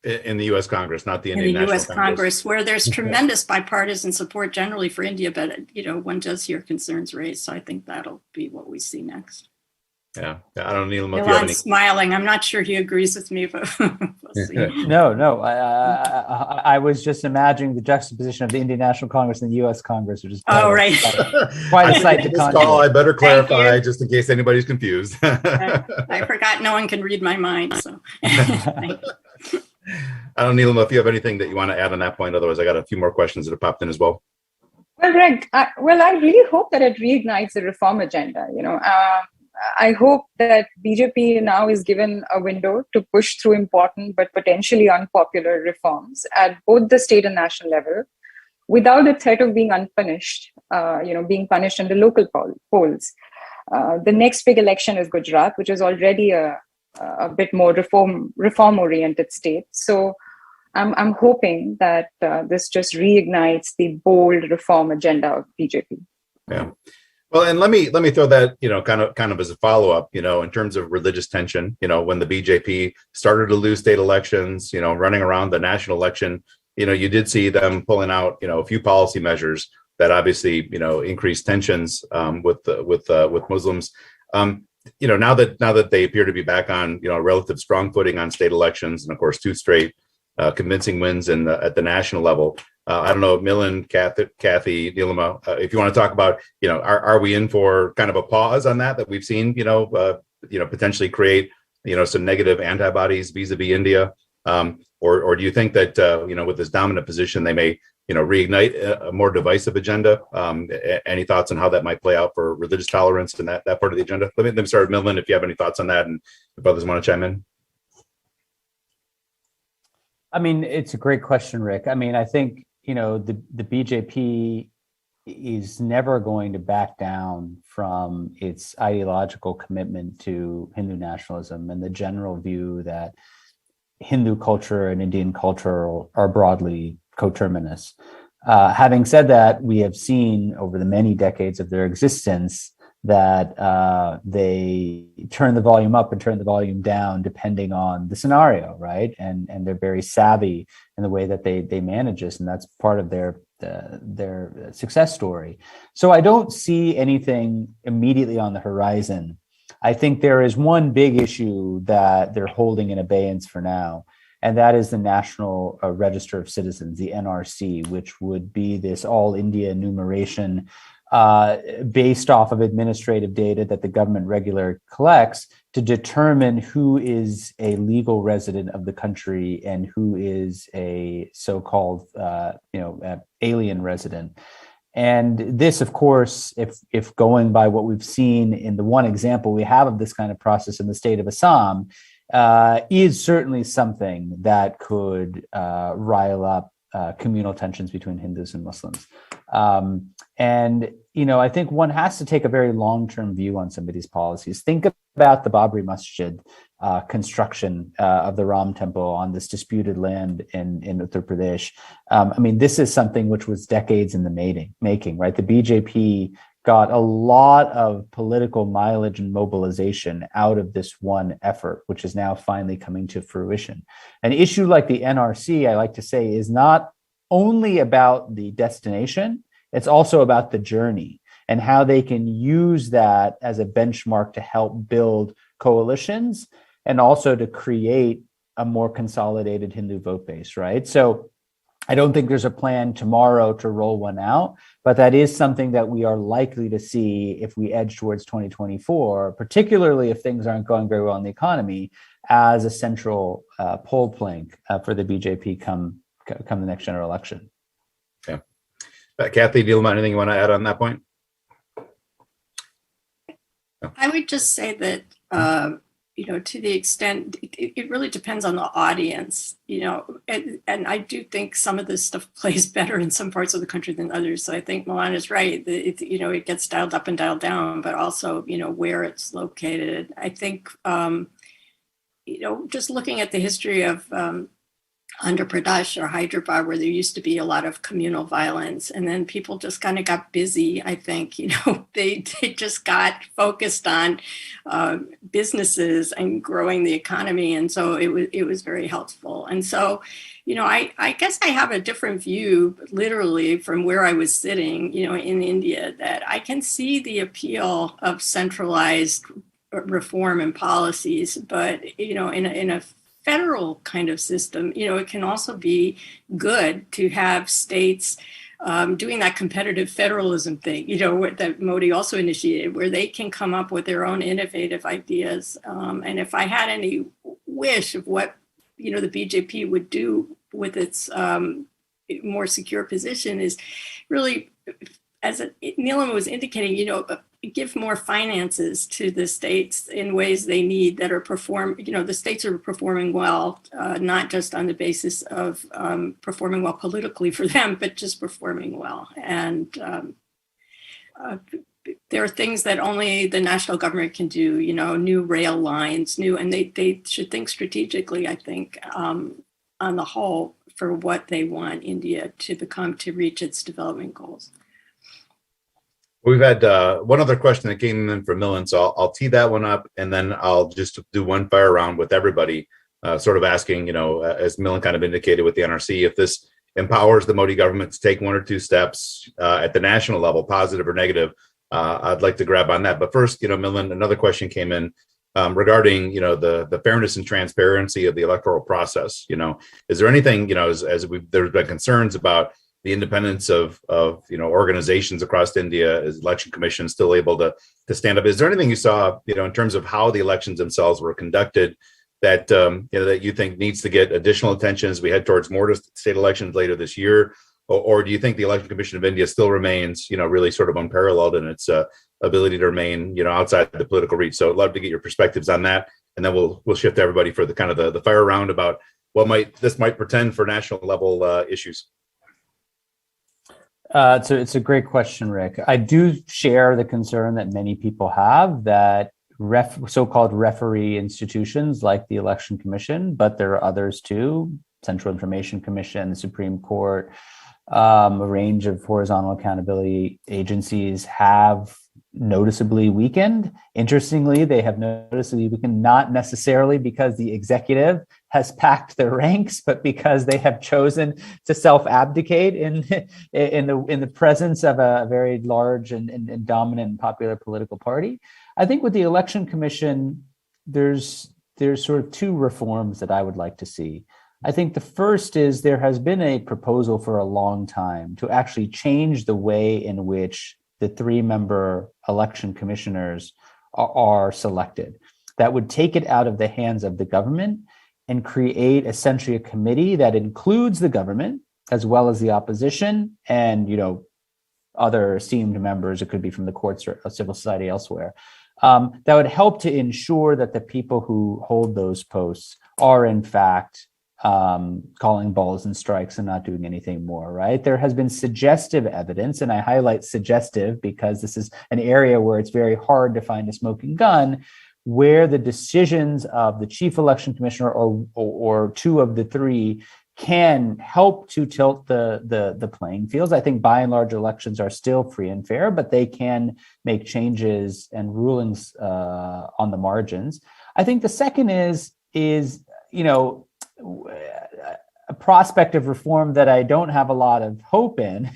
In the U.S. Congress, not the Indian National U.S. Congress, where there's tremendous bipartisan support generally for India, but one does hear concerns raised. So I think that'll be what we see next. Yeah, I don't know, Neelima, if you have Milan's any. smiling. I'm not sure he agrees with me, but we'll see. No. I was just imagining the juxtaposition of the Indian National Congress and the U.S. Congress, which is right. quite a sight to This contemplate. call, I better clarify just in case anybody's confused. I forgot no one can read my mind. So, I don't know, Neelima, if you have anything that you want to add on that point. Otherwise, I got a few more questions that have popped in as well. Well, Greg, I really hope that it reignites the reform agenda. I hope that BJP now is given a window to push through important but potentially unpopular reforms at both the state and national level, without the threat of being unpunished, being punished in the local polls. The next big election is Gujarat, which is already a bit more reform-oriented state. So I'm hoping that this just reignites the bold reform agenda of BJP. Yeah. Well, and let me throw that, kind of as a follow-up, in terms of religious tension, when the BJP started to lose state elections, running around the national election, you did see them pulling out, a few policy measures that obviously, increased tensions with Muslims. Now that they appear to be back on, relative strong footing on state elections, and of course, 2 straight convincing wins at the national level. I don't know, Milan, Kathy, Neelima, if you want to talk about, are we in for kind of a pause on that we've seen, potentially create, some negative antibodies vis-a-vis India, or do you think that, with this dominant position, they may, reignite a more divisive agenda? Any thoughts on how that might play out for religious tolerance and that part of the agenda? Let me start with Milan, if you have any thoughts on that, and if others want to chime in. I mean, it's a great question, Rick. I mean, I think, the BJP is never going to back down from its ideological commitment to Hindu nationalism and the general view that Hindu culture and Indian culture are broadly coterminous. Having said that, we have seen over the many decades of their existence that they turn the volume up and turn the volume down depending on the scenario, right? And they're very savvy in the way that they manage this, and that's part of their success story. So I don't see anything immediately on the horizon. I think there is one big issue that they're holding in abeyance for now, and that is the National Register of Citizens, the NRC, which would be this all India enumeration based off of administrative data that the government regularly collects to determine who is a legal resident of the country and who is a so-called, alien resident. And this, of course, if going by what we've seen in the one example we have of this kind of process in the state of Assam, is certainly something that could rile up communal tensions between Hindus and Muslims. And, I think one has to take a very long-term view on some of these policies. Think about the Babri Masjid construction of the Ram Temple on this disputed land in Uttar Pradesh. This is something which was decades in the making, right? The BJP got a lot of political mileage and mobilization out of this one effort, which is now finally coming to fruition. An issue like the NRC, I like to say, is not only about the destination, it's also about the journey and how they can use that as a benchmark to help build coalitions and also to create a more consolidated Hindu vote base, right? So I don't think there's a plan tomorrow to roll one out, but that is something that we are likely to see if we edge towards 2024, particularly if things aren't going very well in the economy, as a central poll plank for the BJP come the next general election. Okay. Kathy, Neelima, anything you want to add on that point? No. I would just say that, to the extent, it really depends on the audience, and I do think some of this stuff plays better in some parts of the country than others. So I think Milan is right. It gets dialed up and dialed down, but also, where it's located. I think, just looking at the history of Andhra Pradesh or Hyderabad, where there used to be a lot of communal violence, and then people just kind of got busy. I think, they just got focused on businesses and growing the economy, and so it was very helpful. And so, I guess I have a different view, literally from where I was sitting, in India, that I can see the appeal of centralized reform and policies, but in a federal kind of system, it can also be good to have states doing that competitive federalism thing, that Modi also initiated, where they can come up with their own innovative ideas. And if I had any wish of what, the BJP would do with its more secure position, is really, as Neelima was indicating, give more finances to the states in ways they need that are the states are performing well, not just on the basis of performing well politically for them, but just performing well. And there are things that only the national government can do, new rail lines, and they should think strategically, I think, on the whole, for what they want India to become to reach its development goals. We've had one other question that came in from Milan, so I'll tee that one up, and then I'll just do one fire round with everybody, sort of asking, as Milan kind of indicated with the NRC, if this empowers the Modi government to take one or two steps at the national level, positive or negative. I'd like to grab on that. But first, Milan, another question came in regarding, the fairness and transparency of the electoral process. Is there anything, there's been concerns about the independence of organizations across India? Is election commission still able to stand up? Is there anything you saw, in terms of how the elections themselves were conducted that that you think needs to get additional attention as we head towards more state elections later this year? Or do you think the Election Commission of India still remains, really sort of unparalleled in its ability to remain, outside the political reach? So I'd love to get your perspectives on that, and then we'll shift to everybody for the kind of the fire round about what this might portend for national level issues. So it's a great question, Rick. I do share the concern that many people have that so-called referee institutions like the Election Commission, but there are others too, Central Information Commission, the Supreme Court, a range of horizontal accountability agencies have noticeably weakened. Interestingly, they have noticeably weakened not necessarily because the executive has packed their ranks, but because they have chosen to self-abdicate in the presence of a very large and dominant and popular political party. I think with the Election Commission, there's sort of two reforms that I would like to see. I think the first is there has been a proposal for a long time to actually change the way in which the 3-member election commissioners are selected. That would take it out of the hands of the government and create essentially a committee that includes the government as well as the opposition and other esteemed members. It could be from the courts or civil society elsewhere. That would help to ensure that the people who hold those posts are in fact calling balls and strikes and not doing anything more, right? There has been suggestive evidence, and I highlight suggestive because this is an area where it's very hard to find a smoking gun, where the decisions of the chief election commissioner or two of the three can help to tilt the playing fields. I think by and large elections are still free and fair, but they can make changes and rulings on the margins. I think the second is a prospect of reform that I don't have a lot of hope in,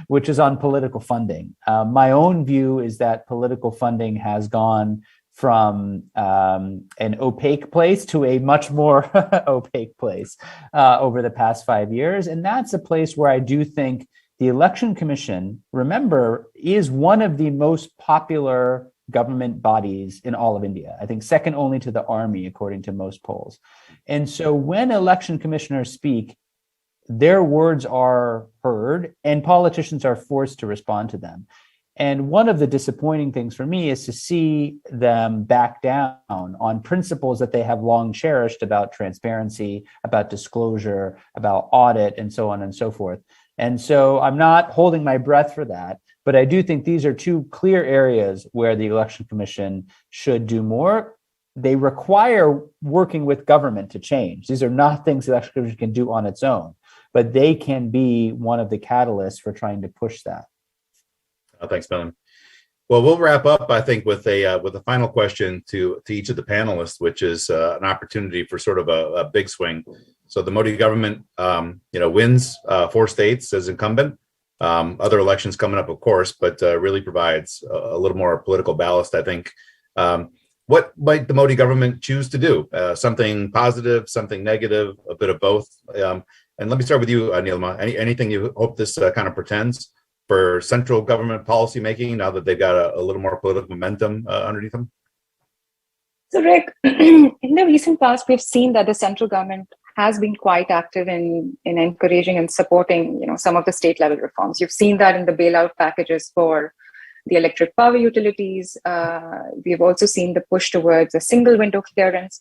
which is on political funding. My own view is that political funding has gone from an opaque place to a much more opaque place over the past 5 years. And that's a place where I do think the Election Commission, remember, is one of the most popular government bodies in all of India. I think second only to the army, according to most polls. And so when election commissioners speak, their words are heard and politicians are forced to respond to them. And one of the disappointing things for me is to see them back down on principles that they have long cherished about transparency, about disclosure, about audit, and so on and so forth. And so I'm not holding my breath for that, but I do think these are two clear areas where the Election Commission should do more. They require working with government to change. These are not things the Election Commission can do on its own, but they can be one of the catalysts for trying to push that. Thanks, Milan. Well, we'll wrap up, I think, with a final question to each of the panelists, which is an opportunity for sort of a big swing. So the Modi government, wins 4 states as incumbent. Other elections coming up, of course, but really provides a little more political ballast, I think. What might the Modi government choose to do? Something positive, something negative, a bit of both. And let me start with you, Neelima. Anything you hope this kind of portends for central government policy making now that they've got a little more political momentum underneath them? So, Rick, in the recent past, we've seen that the central government has been quite active in encouraging and supporting, some of the state level reforms. You've seen that in the bailout packages for the electric power utilities. We've also seen the push towards a single window clearance.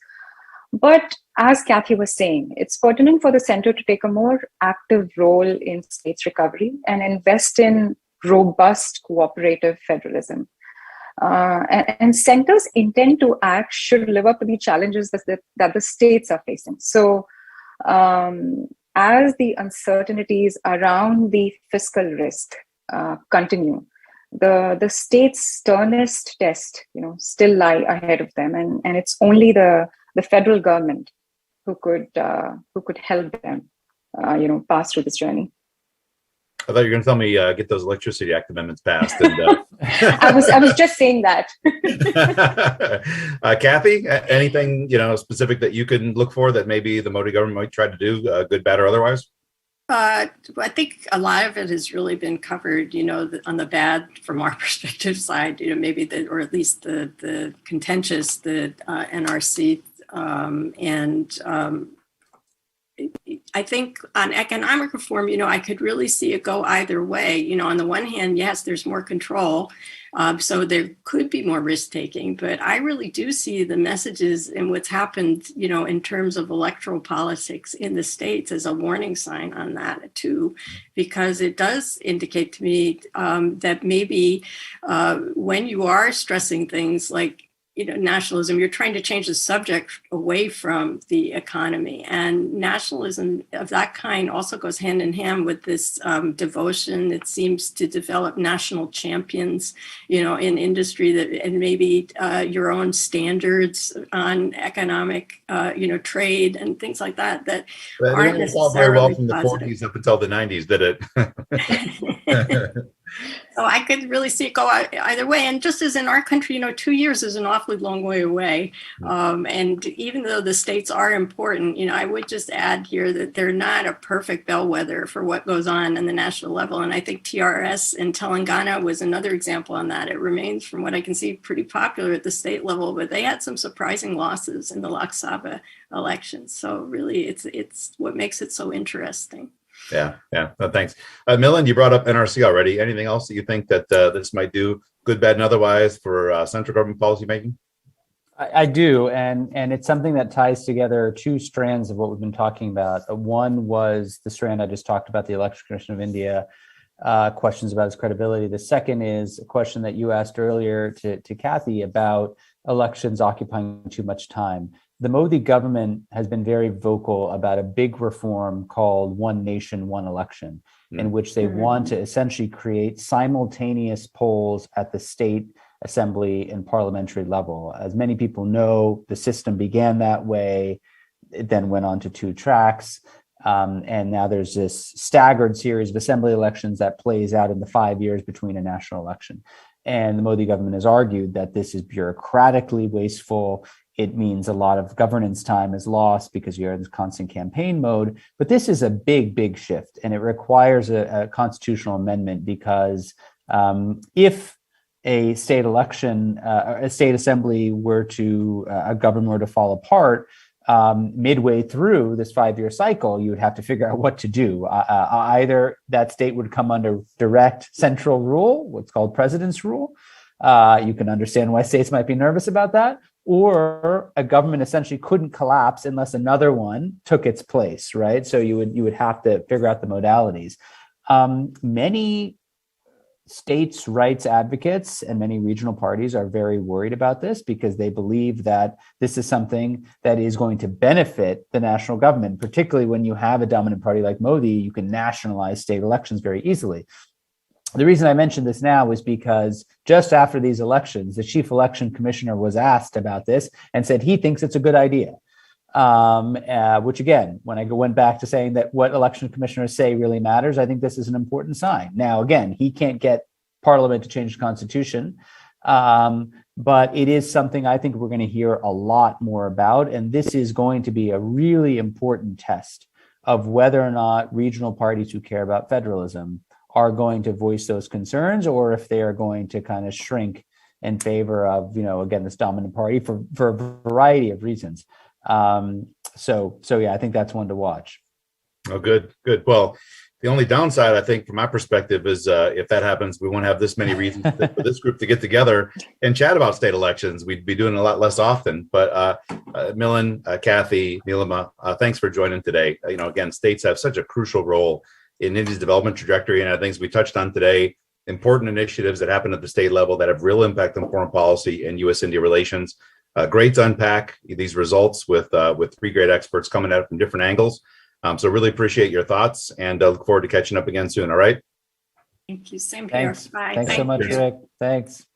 But as Kathy was saying, it's pertinent for the center to take a more active role in states' recovery and invest in robust cooperative federalism. And centers intent to act should live up to the challenges that the states are facing. So as the uncertainties around the fiscal risk continue, the state's sternest test, still lie ahead of them. And it's only the federal government who could help them, pass through this journey. I thought you were going to tell me get those Electricity Act amendments passed. And, I was just saying that. Kathy, anything specific that you can look for that maybe the Modi government might try to do, good, bad, or otherwise? I think a lot of it has really been covered, on the bad from our perspective side, maybe or at least the contentious, the NRC, I think on economic reform, I could really see it go either way. On the one hand, yes, there's more control. So there could be more risk taking, but I really do see the messages and what's happened, in terms of electoral politics in the states as a warning sign on that too, because it does indicate to me that maybe when you are stressing things like, nationalism, you're trying to change the subject away from the economy. And nationalism of that kind also goes hand in hand with this devotion that seems to develop national champions, in industry and maybe your own standards on economic, trade and things like that aren't necessarily very well from the positive. 40s up until the 90s, did it? So I could really see it go either way. And just as in our country, 2 years is an awfully long way away. And even though the states are important, I would just add here that they're not a perfect bellwether for what goes on the national level. And I think TRS in Telangana was another example on that. It remains, from what I can see, pretty popular at the state level, but they had some surprising losses in the Lok Sabha elections. So really, it's what makes it so interesting. Yeah. No, thanks. Milan, you brought up NRC already. Anything else that you think that this might do, good, bad, and otherwise, for central government policy making? I do, and it's something that ties together two strands of what we've been talking about. One was the strand I just talked about, the Election Commission of India, questions about its credibility. The second is a question that you asked earlier to Kathy about elections occupying too much time. The Modi government has been very vocal about a big reform called One Nation, One Election, in which they want to essentially create simultaneous polls at the state, assembly, and parliamentary level. As many people know, the system began that way. It then went on to two tracks. And now there's this staggered series of assembly elections that plays out in the 5 years between a national election. And the Modi government has argued that this is bureaucratically wasteful. It means a lot of governance time is lost because you're in this constant campaign mode. But this is a big, big shift, and it requires a constitutional amendment because if a state election, a state assembly were to, a government were to fall apart, midway through this 5-year cycle, you would have to figure out what to do. Either that state would come under direct central rule, what's called president's rule. You can understand why states might be nervous about that. Or a government essentially couldn't collapse unless another one took its place, right? So you would have to figure out the modalities. Many states' rights advocates and many regional parties are very worried about this because they believe that this is something that is going to benefit the national government, particularly when you have a dominant party like Modi. You can nationalize state elections very easily. The reason I mentioned this now is because just after these elections, the chief election commissioner was asked about this and said he thinks it's a good idea. Which again, when I went back to saying that what election commissioners say really matters, I think this is an important sign. Now, again, he can't get Parliament to change the Constitution, but it is something I think we're going to hear a lot more about. And this is going to be a really important test of whether or not regional parties who care about federalism are going to voice those concerns, or if they are going to kind of shrink in favor of, again, this dominant party for a variety of reasons. So yeah, I think that's one to watch. Oh, good. Well, the only downside, I think, from my perspective is if that happens, we won't have this many reasons for this group to get together and chat about state elections. We'd be doing a lot less often. But Milan, Kathy, Neelima, thanks for joining today. Again, states have such a crucial role in India's development trajectory. And I think we touched on today, important initiatives that happen at the state level that have real impact on foreign policy and U.S.-India relations. Great to unpack these results with three great experts coming at it from different angles. So really appreciate your thoughts and look forward to catching up again soon. All right. Thank you. Same here. Thanks. Bye. Thanks so much, Rick. Thanks.